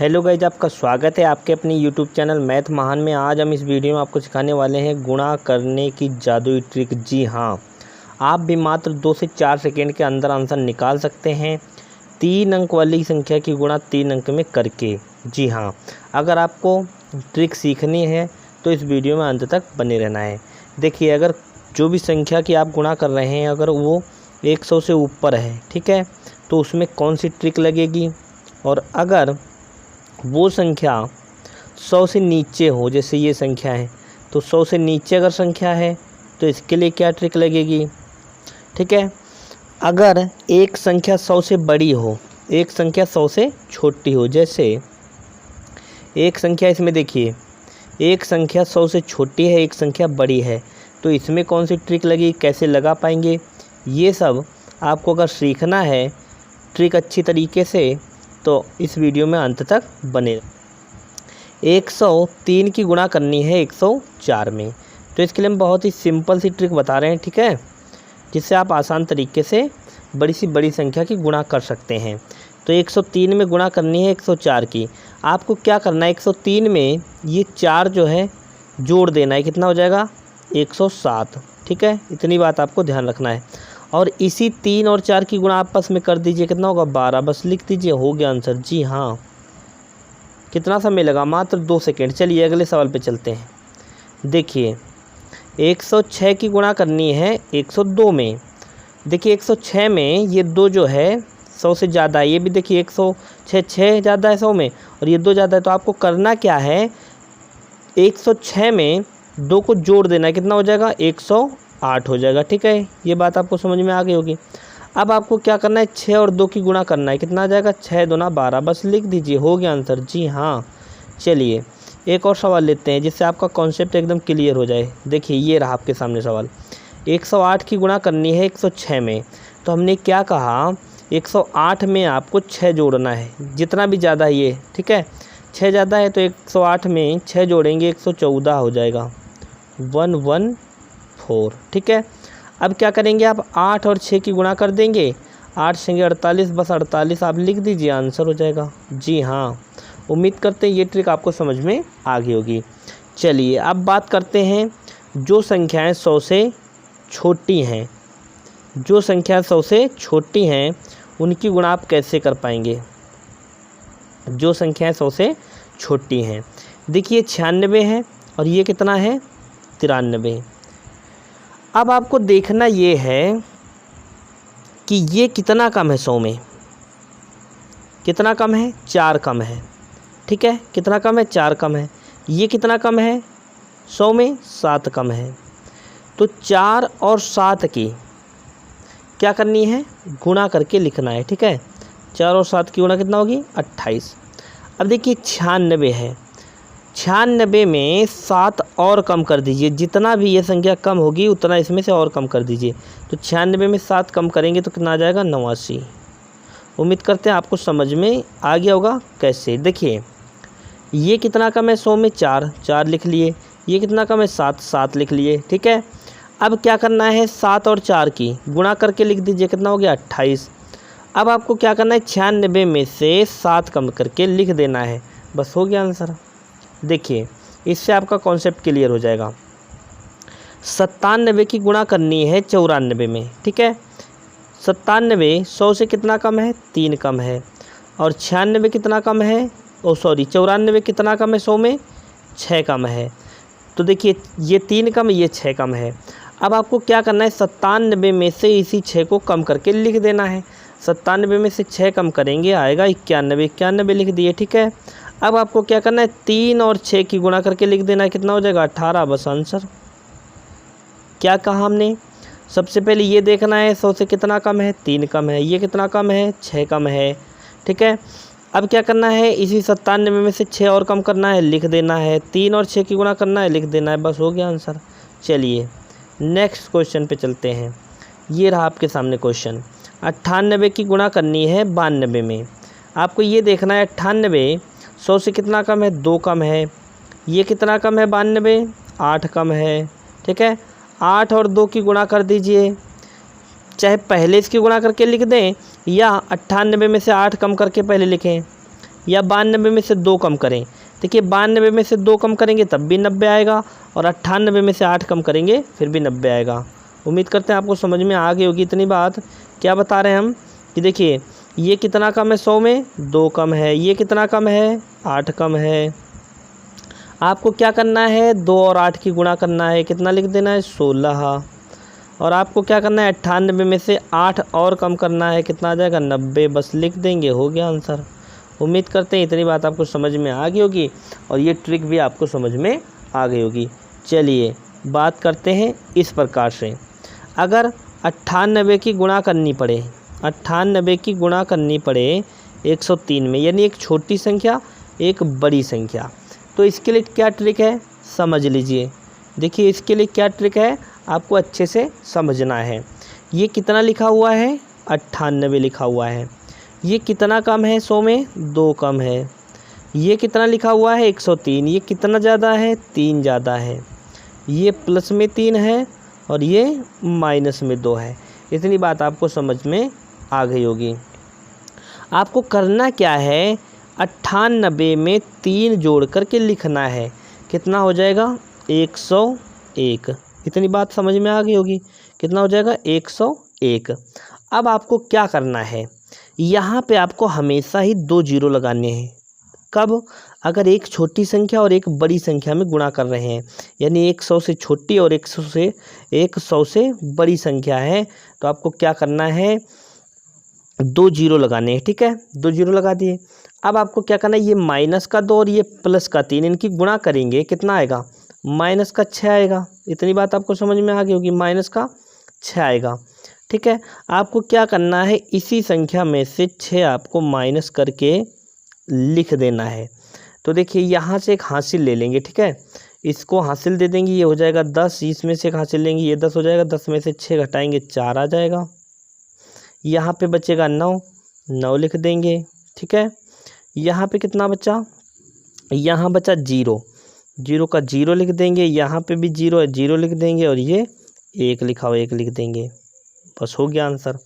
Hello guys, आपका स्वागत है आपके अपने यूट्यूब चैनल मैथ महान में। आज हम इस वीडियो में आपको सिखाने वाले हैं गुणा करने की जादुई ट्रिक। जी हाँ, आप भी मात्र 2 से 4 सेकेंड के अंदर आंसर निकाल सकते हैं 3 अंक वाली संख्या की गुणा 3 अंक में करके। जी हाँ, अगर आपको ट्रिक सीखनी है तो इस वीडियो में अंत तक बने रहना है। देखिए, अगर जो भी संख्या की आप गुणा कर रहे हैं अगर वो 100 से ऊपर है, ठीक है, तो उसमें कौन सी ट्रिक लगेगी। और अगर वो संख्या 100 से नीचे हो, जैसे ये संख्या है, तो 100 से नीचे अगर संख्या है तो इसके लिए क्या ट्रिक लगेगी। ठीक है, अगर एक संख्या 100 से बड़ी हो, एक संख्या 100 से छोटी हो, जैसे एक संख्या इसमें देखिए, एक संख्या 100 से छोटी है, एक संख्या बड़ी है, तो इसमें कौन सी ट्रिक लगी, कैसे लगा पाएंगे, ये सब आपको अगर सीखना है ट्रिक अच्छी तरीके से तो इस वीडियो में अंत तक बने। 103 की गुणा करनी है 104 में, तो इसके लिए हम बहुत ही सिंपल सी ट्रिक बता रहे हैं, ठीक है, जिससे आप आसान तरीके से बड़ी से बड़ी संख्या की गुणा कर सकते हैं। तो 103 में गुणा करनी है 104 की। आपको क्या करना है, 103 में ये 4 जो है जोड़ देना है, कितना हो जाएगा 107। ठीक है, इतनी बात आपको ध्यान रखना है। और इसी 3 और 4 की गुणा आपस में कर दीजिए, कितना होगा 12, बस लिख दीजिए, हो गया आंसर। जी हाँ, कितना समय लगा, मात्र 2 सेकेंड। चलिए अगले सवाल पे चलते हैं। देखिए, 106 की गुणा करनी है 102 में। देखिए 106 में ये 2 जो है 100 से ज़्यादा है, ये भी देखिए 106 6 ज़्यादा है 100 में, और ये 2 ज़्यादा है, तो आपको करना क्या है, 106 में 2 को जोड़ देना है, कितना हो जाएगा 108 हो जाएगा। ठीक है, ये बात आपको समझ में आ गई होगी। अब आपको क्या करना है, 6 और 2 की गुणा करना है, कितना आ जाएगा 6 दूना 12, बस लिख दीजिए, हो गया आंसर। जी हाँ, चलिए एक और सवाल लेते हैं जिससे आपका कॉन्सेप्ट एकदम क्लियर हो जाए। देखिए ये रहा आपके सामने सवाल, 108 की गुणा करनी है 106 में। तो हमने क्या कहा, 108 में आपको 6 जोड़ना है, जितना भी ज़्यादा है ये, ठीक है, 6 ज़्यादा है तो 108 में 6 जोड़ेंगे 114 हो जाएगा, 114। ठीक है, अब क्या करेंगे, आप 8 और 6 की गुणा कर देंगे, 8 6 48, बस 48 आप लिख दीजिए, आंसर हो जाएगा। जी हाँ, उम्मीद करते हैं ये ट्रिक आपको समझ में आ गई होगी। चलिए अब बात करते हैं जो संख्याएं 100 से छोटी हैं, जो संख्या 100 से छोटी हैं उनकी गुणा आप कैसे कर पाएंगे। जो संख्याएं 100 से छोटी हैं, देखिए 96 है और ये कितना है 93। अब आपको देखना ये है कि ये कितना कम है 100 में, कितना कम है 4 कम है। ठीक है, कितना कम है 4 कम है। ये कितना कम है 100 में 7 कम है। तो 4 और 7 की क्या करनी है, गुणा करके लिखना है। ठीक है, 4 और 7 की गुणा कितना होगी 28। अब देखिए 96 है, 96 में 7 और कम कर दीजिए, जितना भी ये संख्या कम होगी उतना इसमें से और कम कर दीजिए। तो 96 में 7 कम करेंगे तो कितना आ जाएगा 89। उम्मीद करते हैं आपको समझ में आ गया होगा कैसे। देखिए ये कितना कम है 100 में 4 लिख लिए, ये कितना कम है 7 लिख लिए। ठीक है, अब क्या करना है, 7 और 4 की गुणा करके लिख दीजिए, कितना हो गया 28। अब आपको क्या करना है, 96 में से 7 कम करके लिख देना है, बस हो गया आंसर। देखिए इससे आपका कॉन्सेप्ट क्लियर हो जाएगा। 97 की गुणा करनी है 94 में। ठीक है, 97 100 से कितना कम है 3 कम है, और 96 कितना कम है, 94 कितना कम है 100 में 6 कम है। तो देखिए ये 3 कम, ये 6 कम है। अब आपको क्या करना है, 97 में से इसी 6 को कम करके लिख देना है। 97 में से 6 कम करेंगे आएगा 91, 91 लिख दिए। ठीक है, अब आपको क्या करना है, 3 और 6 की गुणा करके लिख देना है, कितना हो जाएगा 18, बस आंसर। क्या कहा हमने, सबसे पहले ये देखना है 100 से कितना कम है 3 कम है, ये कितना कम है 6 कम है। ठीक है, अब क्या करना है, इसी 97 में से 6 और कम करना है, लिख देना है, 3 और 6 की गुणा करना है, लिख देना है, बस हो गया आंसर। चलिए नेक्स्ट क्वेश्चन पे चलते हैं। ये रहा आपके सामने क्वेश्चन, 98 की गुणा करनी है 92 में। आपको ये देखना है 98 100 से कितना कम है 2 कम है, ये कितना कम है 92 8 कम है। ठीक है, 8 और 2 की गुणा कर दीजिए, चाहे पहले इसकी गुणा करके लिख दें या 98 में से 8 कम करके पहले लिखें, या 92 में से 2 कम करें। देखिए 92 में से 2 कम करेंगे तब भी 90 आएगा, और 98 में से 8 कम करेंगे फिर भी 90 आएगा। उम्मीद करते हैं आपको समझ में आ गई होगी इतनी बात। क्या बता रहे हैं हम कि देखिए ये कितना कम है 100 में, 2 कम है। ये कितना कम है, 8 कम है। आपको क्या करना है, 2 और 8 की गुणा करना है, कितना लिख देना है, 16। और आपको क्या करना है, 98 में से 8 और कम करना है, कितना आ जाएगा, 90। बस लिख देंगे, हो गया आंसर। उम्मीद करते हैं इतनी बात आपको समझ में आ गई होगी और ये ट्रिक भी आपको समझ में आ गई होगी। चलिए बात करते हैं इस प्रकार से, अगर 98 की गुणा करनी पड़े, 98 की गुणा करनी पड़े 103 में, यानी एक छोटी संख्या एक बड़ी संख्या, तो इसके लिए क्या ट्रिक है समझ लीजिए। देखिए इसके लिए क्या ट्रिक है आपको अच्छे से समझना है। ये कितना लिखा हुआ है, 98 लिखा हुआ है। ये कितना कम है 100 में, 2 कम है। ये कितना लिखा हुआ है 103, ये कितना ज़्यादा है, 3 ज़्यादा है। ये प्लस में 3 है और ये माइनस में 2 है। इतनी बात आपको समझ में आ गई होगी। आपको करना क्या है, 98 में 3 जोड़ करके लिखना है, कितना हो जाएगा, 101। इतनी बात समझ में आ गई होगी, कितना हो जाएगा, 101। अब आपको क्या करना है, यहाँ पे आपको हमेशा ही 2 जीरो लगाने हैं। कब, अगर एक छोटी संख्या और एक बड़ी संख्या में गुणा कर रहे हैं, यानी 100 से छोटी और 100 से बड़ी संख्या है, तो आपको क्या करना है, 2 जीरो लगाने हैं। ठीक है, 2 जीरो लगा दिए। अब आपको क्या करना है, ये माइनस का 2 और ये प्लस का 3, इनकी गुणा करेंगे, कितना आएगा, माइनस का 6 आएगा। इतनी बात आपको समझ में आ गई होगी, माइनस का 6 आएगा। ठीक है, आपको क्या करना है, इसी संख्या में से 6 आपको माइनस करके लिख देना है। तो देखिए यहाँ से एक हासिल ले लेंगे, ठीक है, इसको हासिल दे देंगे, ये हो जाएगा 10। इसमें से एक हासिल लेंगे, ये 10 हो जाएगा। 10 में से 6 घटाएंगे, 4 आ जाएगा। यहाँ पे बचेगा 9 लिख देंगे। ठीक है, यहाँ पे कितना बचा, यहाँ बचा 0 का 0 लिख देंगे। यहाँ पे भी 0 है, 0 लिख देंगे। और ये 1 लिखा हुआ 1 लिख देंगे। बस हो गया आंसर।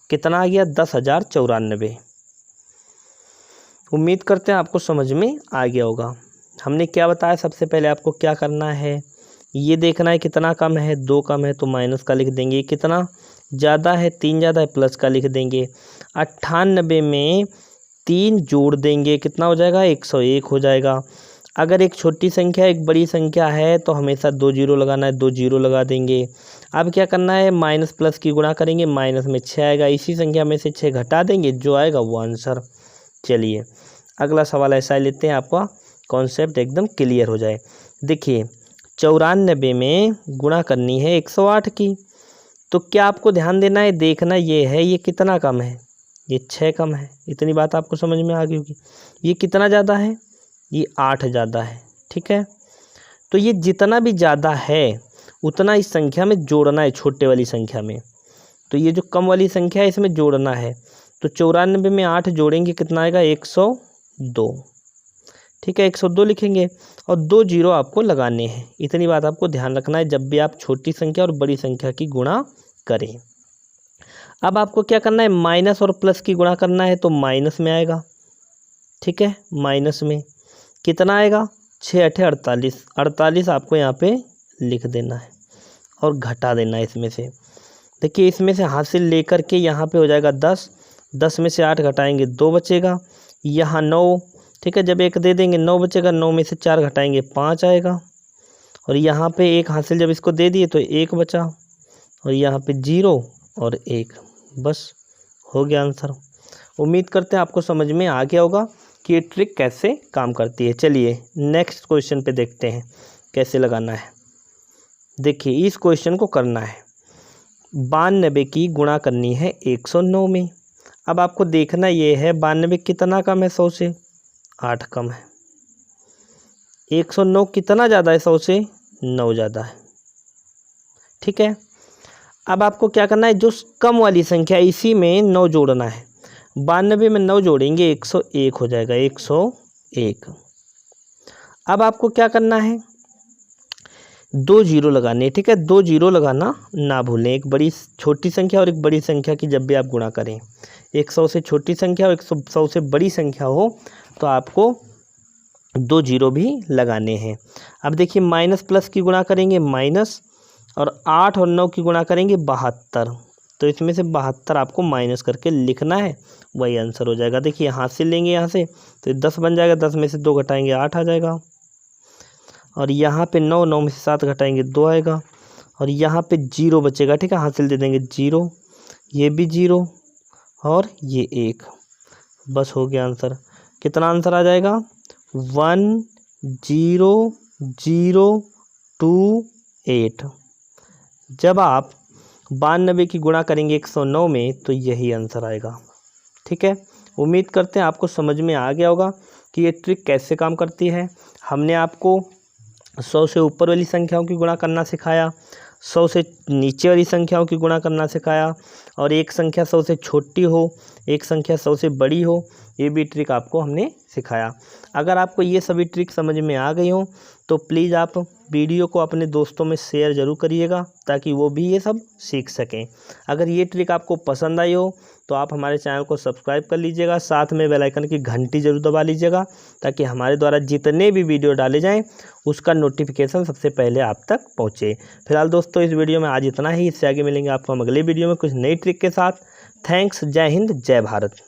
कितना आ गया, 10,094। उम्मीद करते हैं आपको समझ में आ गया होगा। हमने क्या बताया, सबसे पहले आपको क्या करना है, ये देखना है कितना कम है, 2 कम है तो माइनस का लिख देंगे। कितना ज़्यादा है, 3 ज़्यादा है, प्लस का लिख देंगे। 98 में 3 जोड़ देंगे, कितना हो जाएगा, 101 हो जाएगा। अगर एक छोटी संख्या एक बड़ी संख्या है तो हमेशा 2 जीरो लगाना है, 2 जीरो लगा देंगे। अब क्या करना है, माइनस प्लस की गुणा करेंगे, माइनस में 6 आएगा। इसी संख्या में से 6 घटा देंगे, जो आएगा वो आंसर। चलिए अगला सवाल ऐसा लेते हैं, आपका कॉन्सेप्ट एकदम क्लियर हो जाए। देखिए 94 में गुणा करनी है 108 की, तो क्या आपको ध्यान देना है, देखना ये है ये कितना कम है, ये 6 कम है। इतनी बात आपको समझ में आ गई होगी। ये कितना ज़्यादा है, ये 8 ज़्यादा है। ठीक है, तो ये जितना भी ज़्यादा है उतना इस संख्या में जोड़ना है, छोटे वाली संख्या में। तो ये जो कम वाली संख्या है इसमें जोड़ना है। तो 94 में 8 जोड़ेंगे, कितना आएगा, 102। ठीक है, 102 लिखेंगे और 2 जीरो आपको लगाने हैं। इतनी बात आपको ध्यान रखना है जब भी आप छोटी संख्या और बड़ी संख्या की गुणा करें। अब आपको क्या करना है, माइनस और प्लस की गुणा करना है, तो माइनस में आएगा। ठीक है, माइनस में कितना आएगा, 6 8 48। 48 आपको यहाँ पे लिख देना है और घटा देना है इसमें से। देखिए इसमें से हासिल लेकर के यहाँ पे हो जाएगा 10। 10 में से 8 घटाएंगे, 2 बचेगा। यहाँ 9, ठीक है, जब 1 दे देंगे 9 बचेगा। 9 में से 4 घटाएंगे, 5 आएगा। और यहाँ पे 1 हासिल जब इसको दे दिए तो 1 बचा। और यहाँ पे 0 और 1, बस हो गया आंसर। उम्मीद करते हैं आपको समझ में आ गया होगा कि ये ट्रिक कैसे काम करती है। चलिए नेक्स्ट क्वेश्चन पे देखते हैं कैसे लगाना है। देखिए इस क्वेश्चन को करना है, 92 की गुणा करनी है 109 में। अब आपको देखना ये है 92 कितना कम है 100 से, 8 कम है। 109 कितना ज़्यादा है 100 से, 9 ज़्यादा है। ठीक है, अब आपको क्या करना है, जो कम वाली संख्या इसी में 9 जोड़ना है। 92 में 9 जोड़ेंगे, 101 हो जाएगा, 101। अब आपको क्या करना है, 2 जीरो लगाने। ठीक है, 2 जीरो लगाना ना भूलें, एक बड़ी छोटी संख्या और एक बड़ी संख्या की जब भी आप गुणा करें। 100 से छोटी संख्या हो 100 से बड़ी संख्या हो तो आपको 2 जीरो भी लगाने हैं। अब देखिए माइनस प्लस की गुणा करेंगे माइनस, और 8 और 9 की गुणा करेंगे 72, तो इसमें से 72 आपको माइनस करके लिखना है, वही आंसर हो जाएगा। देखिए यहाँ से लेंगे, यहाँ से तो 10 बन जाएगा, 10 में से 2 घटाएंगे 8 आ जाएगा, और यहाँ पे 9, 9 में से 7 घटाएंगे 2 आएगा, और यहाँ पे 0 बचेगा। ठीक है, हासिल दे देंगे 0, ये भी 0 और ये 1, बस हो गया आंसर। कितना आंसर आ जाएगा 10028। जब आप 92 की गुणा करेंगे 109 में तो यही आंसर आएगा। ठीक है, उम्मीद करते हैं आपको समझ में आ गया होगा कि ये ट्रिक कैसे काम करती है। हमने आपको 100 से ऊपर वाली संख्याओं की गुणा करना सिखाया, 100 से नीचे वाली संख्याओं की गुणा करना सिखाया, और एक संख्या 100 से छोटी हो एक संख्या 100 से बड़ी हो, ये भी ट्रिक आपको हमने सिखाया। अगर आपको ये सभी ट्रिक समझ में आ गई हो तो प्लीज़ आप वीडियो को अपने दोस्तों में शेयर ज़रूर करिएगा ताकि वो भी ये सब सीख सकें। अगर ये ट्रिक आपको पसंद आई हो तो आप हमारे चैनल को सब्सक्राइब कर लीजिएगा, साथ में बेल आइकन की घंटी ज़रूर दबा लीजिएगा ताकि हमारे द्वारा जितने भी वीडियो डाले जाएं उसका नोटिफिकेशन सबसे पहले आप तक पहुंचे। फिलहाल दोस्तों इस वीडियो में आज इतना ही, इससे आगे मिलेंगे आपको हम अगले वीडियो में कुछ नई ट्रिक के साथ। थैंक्स, जय हिंद, जय भारत।